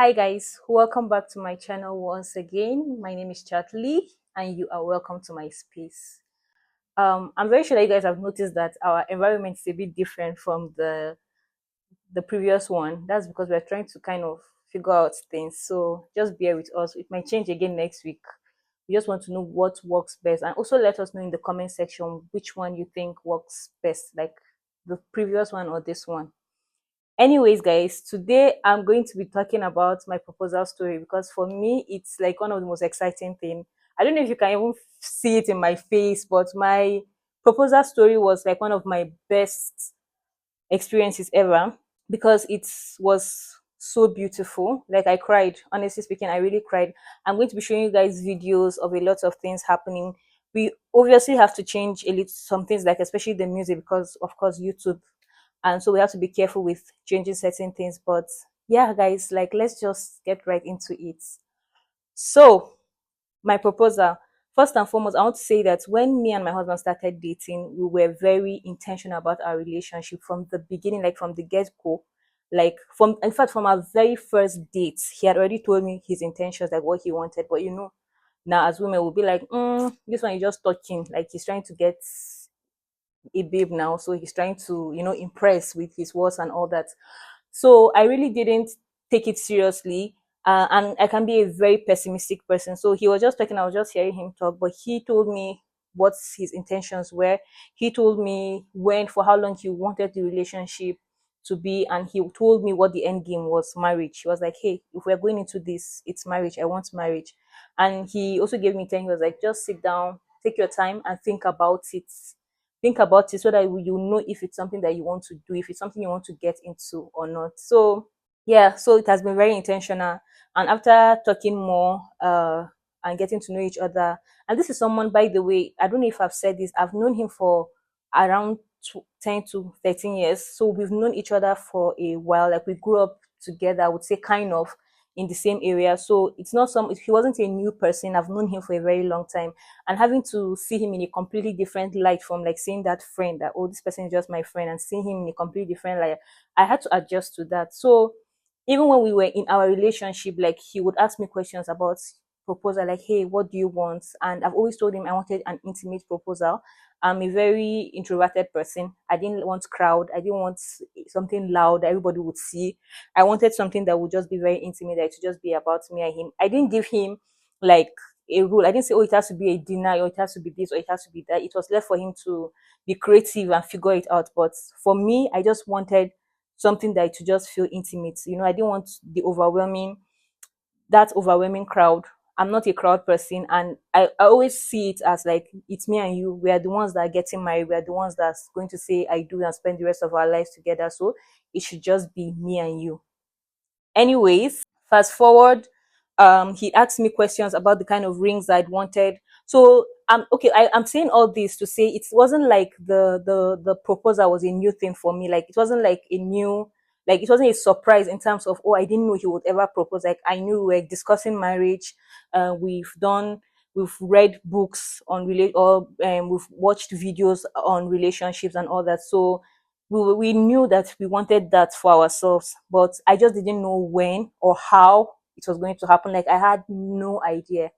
Hi guys, welcome back to my channel once again. My name is Charlie and you are welcome to my space. I'm very sure that you guys have noticed that our environment is a bit different from the previous one. That's because we're trying to kind of figure out things. So just bear with us. It might change again next week. We just want to know what works best, and also let us know in the comment section which one you think works best, like the previous one or this one. Anyways, guys, today I'm going to be talking about my proposal story because for me, it's like one of the most exciting things. I don't know if you can even see it in my face, but my proposal story was like one of my best experiences ever because it was so beautiful. Like I cried, honestly speaking, I really cried. I'm going to be showing you guys videos of a lot of things happening. We obviously have to change a little some things, like especially the music, because of course YouTube, and so we have to be careful with changing certain things. But yeah, guys, like let's just get right into it. So my proposal, first and foremost, I want to say that when me and my husband started dating, we were very intentional about our relationship from the beginning, like from the get-go. Like from, in fact, from our very first date, he had already told me his intentions, like what he wanted. But now as women we'll be like, this one is just talking, like he's trying to get a babe now, so he's trying to impress with his words and all that. So I really didn't take it seriously, and I can be a very pessimistic person. So he was just talking, I was just hearing him talk, but he told me what his intentions were. He told me when, for how long he wanted the relationship to be, and he told me what the end game was: marriage. He was like, hey, if we're going into this, it's marriage. I want marriage. And he also gave me 10. He was like, just sit down, take your time and think about it so that you know if it's something that you want to do, if it's something you want to get into or not. So yeah, so it has been very intentional. And after talking more and getting to know each other, and this is someone, by the way, I don't know if I've said this, I've known him for around 10 to 13 years. So we've known each other for a while. Like we grew up together, I would say, kind of in the same area. So it's not some, he wasn't a new person. I've known him for a very long time, and having to see him in a completely different light from like seeing that friend, that, oh, this person is just my friend, and seeing him in a completely different light, I had to adjust to that. So even when we were in our relationship, like he would ask me questions about proposal, like, hey, what do you want? And I've always told him I wanted an intimate proposal. I'm a very introverted person. I didn't want crowd. I didn't want something loud that everybody would see. I wanted something that would just be very intimate, that it would just be about me and him. I didn't give him like a rule. I didn't say, oh, it has to be a dinner, or it has to be this, or it has to be that. It was left for him to be creative and figure it out. But for me, I just wanted something that to just feel intimate. I didn't want that overwhelming crowd. I'm not a crowd person, and I always see it as like it's me and you. We are the ones that are getting married. We are the ones that's going to say I do and spend the rest of our lives together. So it should just be me and you. Anyways, fast forward, he asked me questions about the kind of rings I'd wanted. So okay, I'm saying all this to say it wasn't like the proposal was a new thing for me. Like it wasn't like it wasn't a surprise in terms of, oh, I didn't know he would ever propose. Like I knew we were discussing marriage. We've read books on or we've watched videos on relationships and all that. So we knew that we wanted that for ourselves, but I just didn't know when or how it was going to happen. Like I had no idea.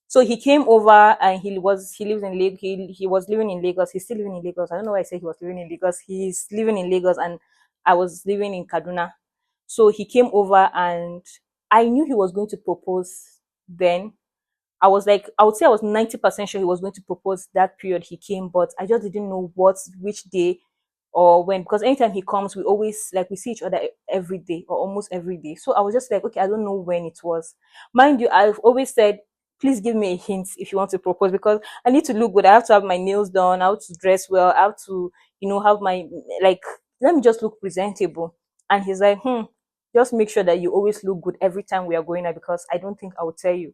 So he came over, and he lives in Lagos. He was living in Lagos. He's still living in Lagos. I don't know why I said he was living in Lagos. He's living in Lagos, and I was living in Kaduna. So he came over, and I knew he was going to propose then. I would say I was 90% sure he was going to propose that period he came, but I just didn't know which day or when, because anytime he comes, we always, like, we see each other every day or almost every day. So I was just like, okay, I don't know when it was. Mind you, I've always said, please give me a hint if you want to propose, because I need to look good. I have to have my nails done, I have to dress well, I have to, have my, like, let me just look presentable. And he's like, just make sure that you always look good every time we are going out, because I don't think I will tell you.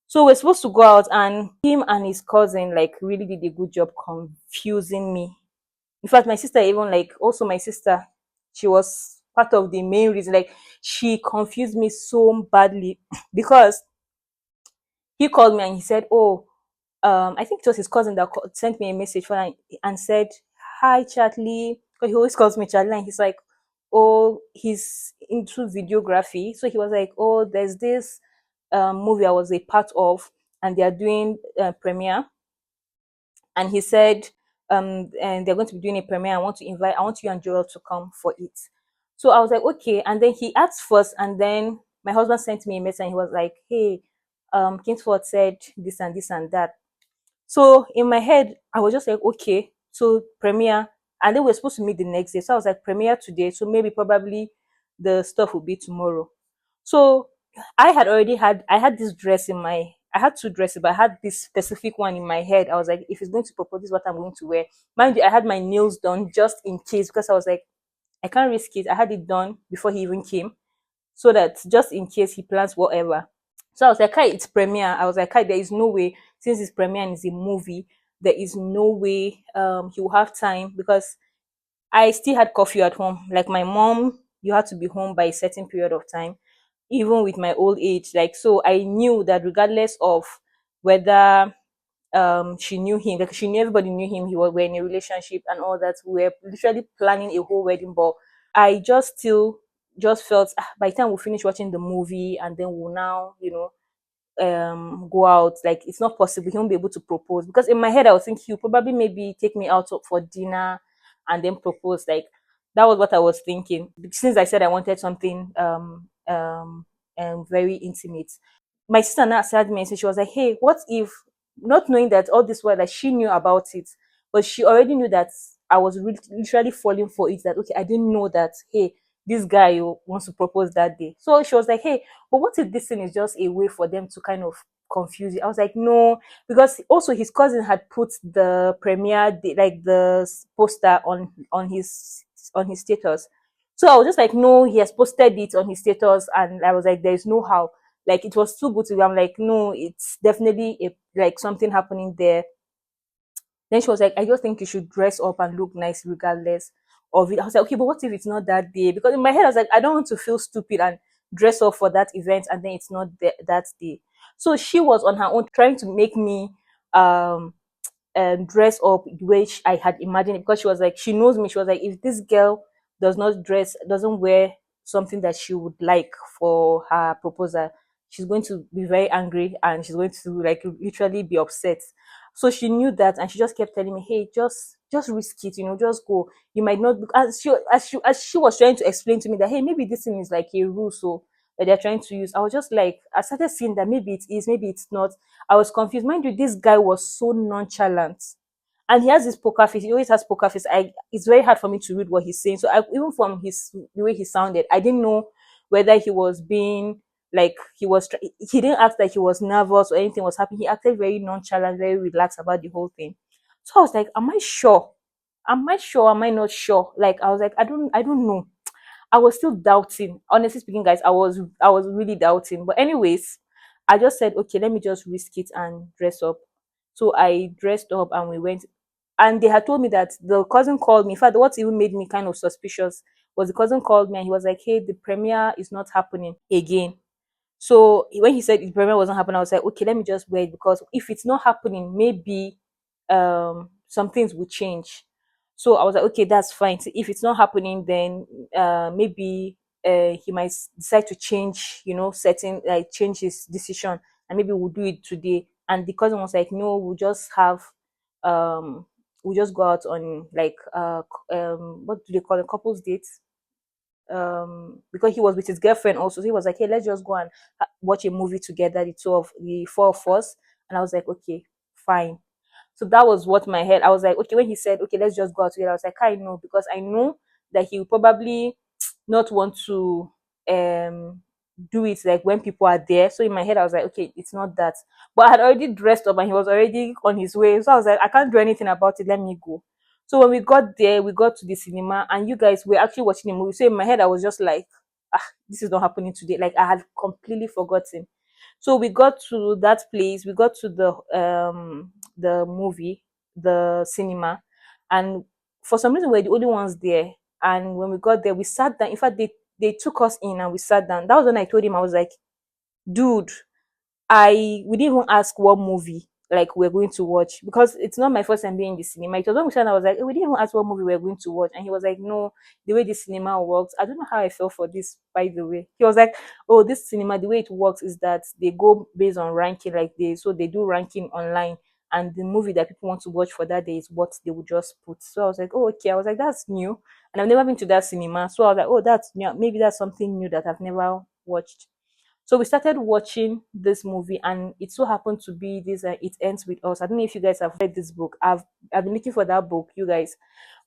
So we're supposed to go out, and him and his cousin like really did a good job confusing me. In fact, my sister, even like, also my sister, she was part of the main reason. Like she confused me so badly because he called me and he said, oh, I think it was his cousin that sent me a message and said, hi Charlie, because he always calls me Charlie, and he's like, oh, into videography. So he was like, oh, there's this movie I was a part of, and they are doing premiere. And he said, and they're going to be doing a premiere. I want you and Joel to come for it. So I was like, okay. And then he asked first, and then my husband sent me a message, and he was like, hey, Kingsford said this and this and that. So in my head, I was just like, okay, so premiere, and then we're supposed to meet the next day. So I was like, premiere today, so maybe probably the stuff will be tomorrow. So I had this dress in my, I had two dresses, but I had this specific one in my head. I was like, if he's going to propose, this is what I'm going to wear. Mind you, I had my nails done just in case, because I was like, I can't risk it. I had it done before he even came, so that just in case he plans whatever. So I was like, Kai, it's premiere. I was like, Kai, there is no way, since it's premiere and it's a movie, there is no way he will have time, because I still had curfew at home. Like my mom, you had to be home by a certain period of time, even with my old age. Like, so I knew that regardless of whether she knew him, like she knew everybody knew him, he was we're in a relationship and all that. We were literally planning a whole wedding, but I just still just felt by the time we finish watching the movie and then we'll now, go out, like it's not possible he won't be able to propose, because in my head I was thinking he'll probably maybe take me out for dinner and then propose. Like that was what I was thinking, since I said I wanted something very intimate. My sister now said me, and she was like, hey, what if, not knowing that all this while that she knew about it, but she already knew that I was literally falling for it, that okay, I didn't know that, hey, this guy wants to propose that day. So she was like, hey, but what if this thing is just a way for them to kind of confuse you? I was like, no, because also his cousin had put the premiere like the poster on his status. So I was just like, no, he has posted it on his status, and I was like, there is no how. Like it was too good to be. I'm like, no, it's definitely like something happening there. Then she was like, I just think you should dress up and look nice regardless of it. I was like, okay, but what if it's not that day? Because in my head, I was like, I don't want to feel stupid and dress up for that event and then it's not that day. So she was on her own trying to make me um dress up the way I had imagined it, because she was like, she knows me. She was like, if this girl doesn't wear something that she would like for her proposal, she's going to be very angry and she's going to like literally be upset. So she knew that, and she just kept telling me, hey, just risk it, just go. You might not, as she was trying to explain to me that, hey, maybe this thing is like a rule, so that they're trying to use. I was just like, I started seeing that maybe it is, maybe it's not. I was confused. Mind you, this guy was so nonchalant. And he has this poker face. He always has poker face. It's very hard for me to read what he's saying. So even from the way he sounded, I didn't know whether he was being like he didn't act like he was nervous or anything was happening. He acted very nonchalant, very relaxed about the whole thing. So I was like, am I sure? Am I sure? Am I not sure? Like I was like, I don't know. I was still doubting. Honestly speaking, guys, I was really doubting. But anyways, I just said, okay, let me just risk it and dress up. So I dressed up and we went. And they had told me that the cousin called me. In fact, what even made me kind of suspicious was the cousin called me and he was like, hey, the premiere is not happening again. So when he said the premiere wasn't happening, I was like, okay, let me just wait, because if it's not happening, maybe some things will change. So I was like, okay, that's fine. So if it's not happening, then maybe he might decide to change, certain like change his decision, and maybe we'll do it today. And the cousin was like, no, um we'll just go out on like what do they call it, couples dates, because he was with his girlfriend also. So he was like, hey, let's just go and watch a movie together, the four of us. And I was like, okay, fine. So that was what my head, I was like, okay, when he said, okay, let's just go out together, I was like, I know, because I know that he will probably not want to um do it like when people are there. So in my head, I was like, okay, it's not that. But I had already dressed up and he was already on his way. So I was like, I can't do anything about it. Let me go. So when we got there, we got to the cinema and you guys were actually watching a movie. So in my head, I was just like, this is not happening today. Like I had completely forgotten. So we got to that place, we got to the movie, the cinema, and for some reason we're the only ones there. And when we got there, we sat down. In fact, they took us in and we sat down. That was when I told him, I was like, dude, I we didn't even ask what movie. like we're going to watch, because it's not my first time being in the cinema. It was when we started, I was like, "Eh, we didn't even ask what movie we're going to watch," and he was like, "No, the way the cinema works, I don't know how I felt for this, by the way." He was like, "Oh, this cinema, the way it works is that they go based on ranking, like they do ranking online, and the movie that people want to watch for that day is what they would just put." So I was like, "Oh, okay." I was like, "That's new," and I've never been to that cinema, so I was like, "Oh, that's new. Maybe that's something new that I've never watched." So we started watching this movie, and it so happened to be this. It ends with us. I don't know if you guys have read this book. I've been looking for that book, you guys.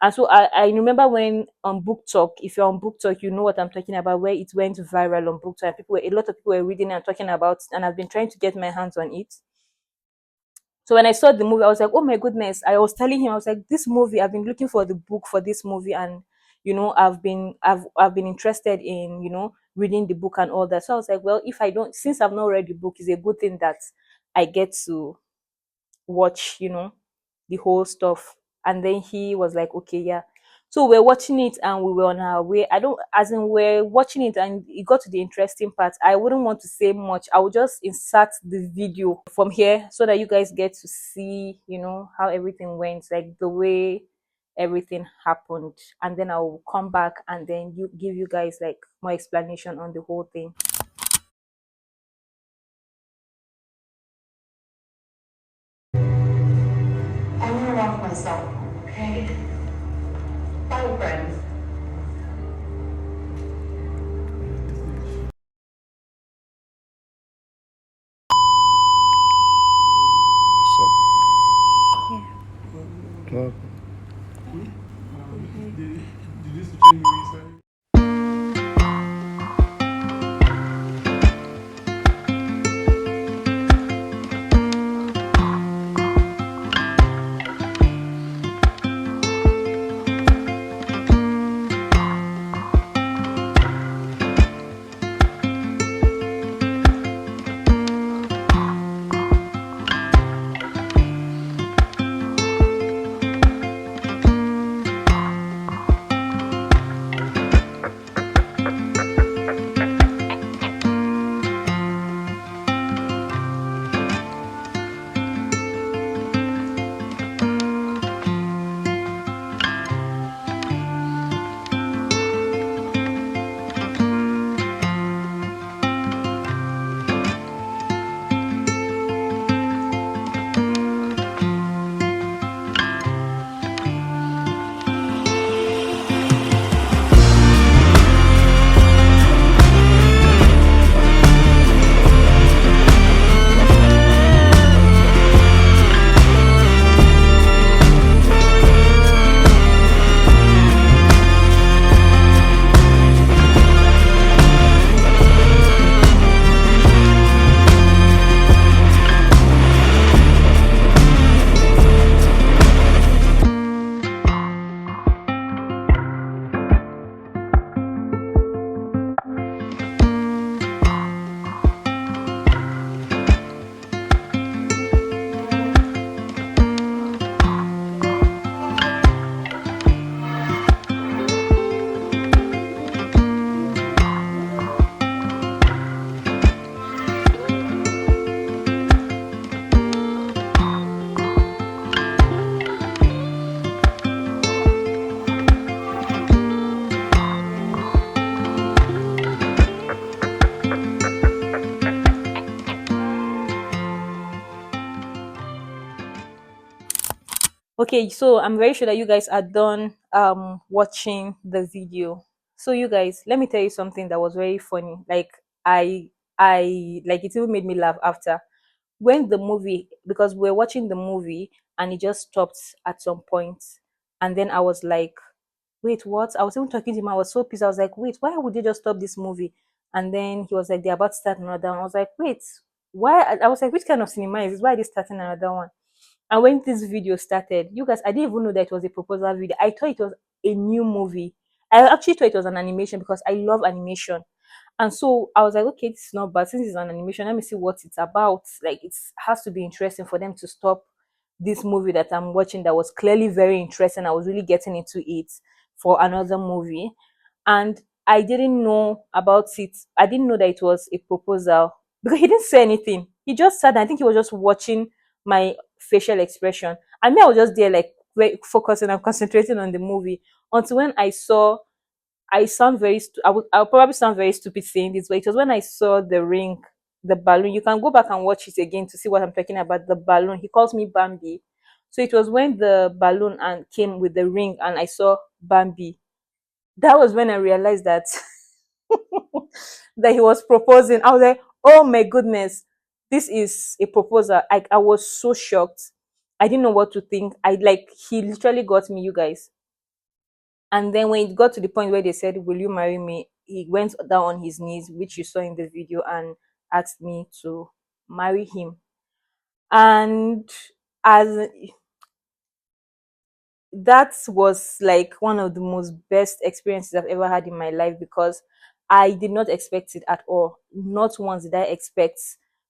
And so I remember when on Book Talk, if you're on Book Talk, you know what I'm talking about, where it went viral on Book Talk. A lot of people were reading and talking about it, and I've been trying to get my hands on it. So when I saw the movie, I was like, "Oh my goodness!" I was telling him, I was like, "This movie, I've been looking for the book for this movie, and I've been interested in reading the book and all that." So I was like, "Well, if I don't, since I've not read the book, it's a good thing that I get to watch, the whole stuff." And then he was like, "Okay, yeah." So we're watching it and we were on our way. I don't, as in, we're watching it and it got to the interesting part. I wouldn't want to say much. I would just insert the video from here so that you guys get to see, how everything went, like the way everything happened. And then I'll come back and then give you guys like more explanation on the whole thing. I want to walk myself, okay? Bye, friends. Club. Okay, so I'm very sure that you guys are done watching the video. So you guys, let me tell you something that was very funny. Like I like it even made me laugh after when the movie, because we're watching the movie and it just stopped at some point, and then I was like, "Wait, what?" I was even talking to him. I was so pissed. I was like, "Wait, why would you just stop this movie?" And then he was like, "They're about to start another one." I was like, "Wait, why?" I was like, "Which kind of cinema is this? Why are they starting another one?" And when this video started, you guys, I didn't even know that it was a proposal video. I thought it was a new movie. I actually thought it was an animation because I love animation. And so I was like, okay, this is not bad. Since it's an animation, let me see what it's about. Like, it has to be interesting for them to stop this movie that I'm watching that was clearly very interesting. I was really getting into it for another movie. And I didn't know about it. I didn't know that it was a proposal because he didn't say anything. He just sat there. I think he was just watching my facial expression. And me, I was just there like focusing and concentrating on the movie until when I saw. I sound very. I'll probably sound very stupid saying this, but it was when I saw the ring, the balloon. You can go back and watch it again to see what I'm talking about. The balloon. He calls me Bambi. So it was when the balloon and came with the ring, and I saw Bambi. That was when I realized that that he was proposing. I was like, oh my goodness, this is a proposal. I was so shocked. I didn't know what to think. I like he literally got me, you guys. And then when it got to the point where they said, will you marry me? He went down on his knees, which you saw in the video, and asked me to marry him. And as that was like one of the most best experiences I've ever had in my life, because I did not expect it at all. Not once did I expect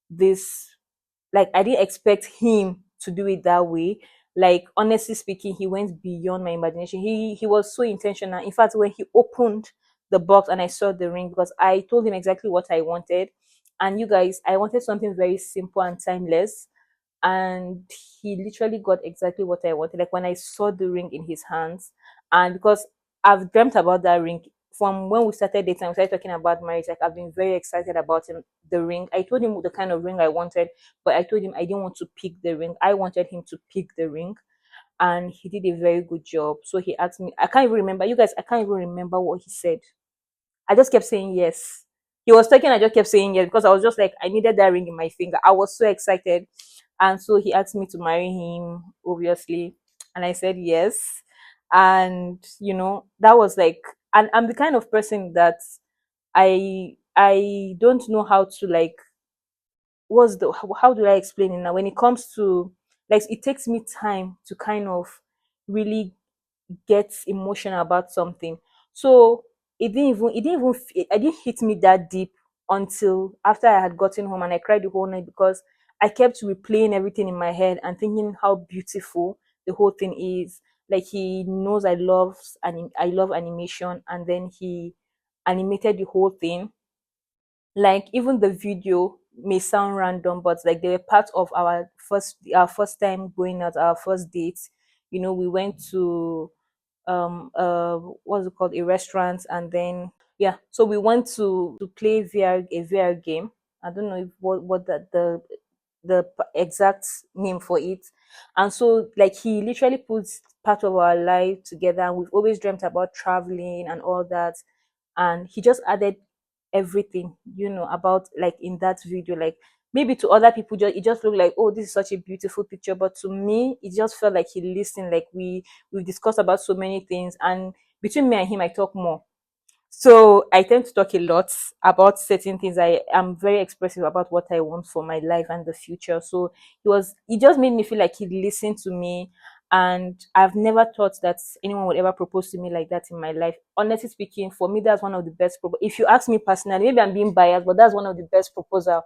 this. Like, I didn't expect him to do it that way. Like, honestly speaking, he went beyond my imagination. He was so intentional. In fact, when he opened the box and I saw the ring, because I told him exactly what I wanted, and you guys, I wanted something very simple and timeless, and he literally got exactly what I wanted. Like when I saw the ring in his hands, and because I've dreamt about that ring from when we started dating, we started talking about marriage. Like, I've been very excited about him, the ring. I told him the kind of ring I wanted, but I told him I didn't want to pick the ring. I wanted him to pick the ring, and he did a very good job. So he asked me, I can't even remember, you guys, I can't even remember what he said. I just kept saying yes. He was talking, I just kept saying yes, because I was just like, I needed that ring in my finger. I was so excited. And so he asked me to marry him, obviously. And I said yes. And that was like, and I'm the kind of person that I don't know how to like, what's the how do I explain it now? When it comes to, like, it takes me time to kind of really get emotional about something. So it didn't hit me that deep until after I had gotten home, and I cried the whole night because I kept replaying everything in my head and thinking how beautiful the whole thing is. Like, he knows I love animation, and then he animated the whole thing. Like, even the video may sound random, but like they were part of our first time going out, our first date. We went to what's it called, a restaurant, and then yeah, so we went to play VR game. I don't know if what the exact name for it. And so, like, he literally puts part of our life together, and we've always dreamt about traveling and all that. And he just added everything, about, like, in that video. Like, maybe to other people, it just looked like, oh, this is such a beautiful picture, but to me it just felt like he listened. Like, we discussed about so many things, and between me and him, I talk more. So I tend to talk a lot about certain things. I am very expressive about what I want for my life and the future. So it just made me feel like he listened to me. And I've never thought that anyone would ever propose to me like that in my life. Honestly speaking, for me, that's one of the best. If you ask me personally, maybe I'm being biased, but that's one of the best proposal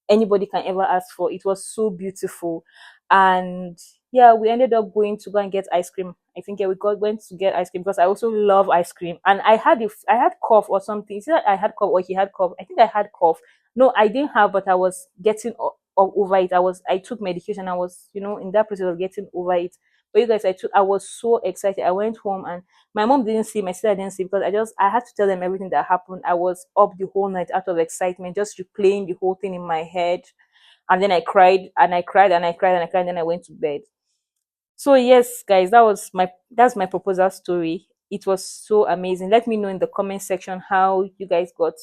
anybody can ever ask for. It was so beautiful. And yeah, we ended up going to go and get ice cream. I think, yeah, went to get ice cream because I also love ice cream. And I had cough or something. It's I had cough or he had cough. I think I had cough. No, I didn't have, but I was getting over it. I took medication. I was, in that process of getting over it. But you guys, I was so excited. I went home, and my mom didn't see, my sister didn't see, because I had to tell them everything that happened. I was up the whole night out of excitement, just replaying the whole thing in my head. And then I cried and I cried and I cried and I cried, and then I went to bed. So yes, guys, that's my proposal story. It was so amazing. Let me know in the comment section how you guys got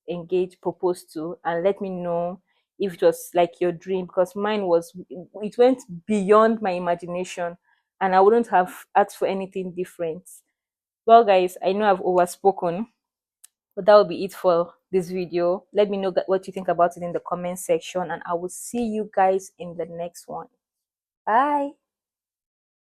engaged, proposed to, and let me know if it was like your dream, because mine was, it went beyond my imagination, and I wouldn't have asked for anything different. Well, guys, I know I've overspoken, but that will be it for this video. Let me know what you think about it in the comment section, and I will see you guys in the next one. Bye.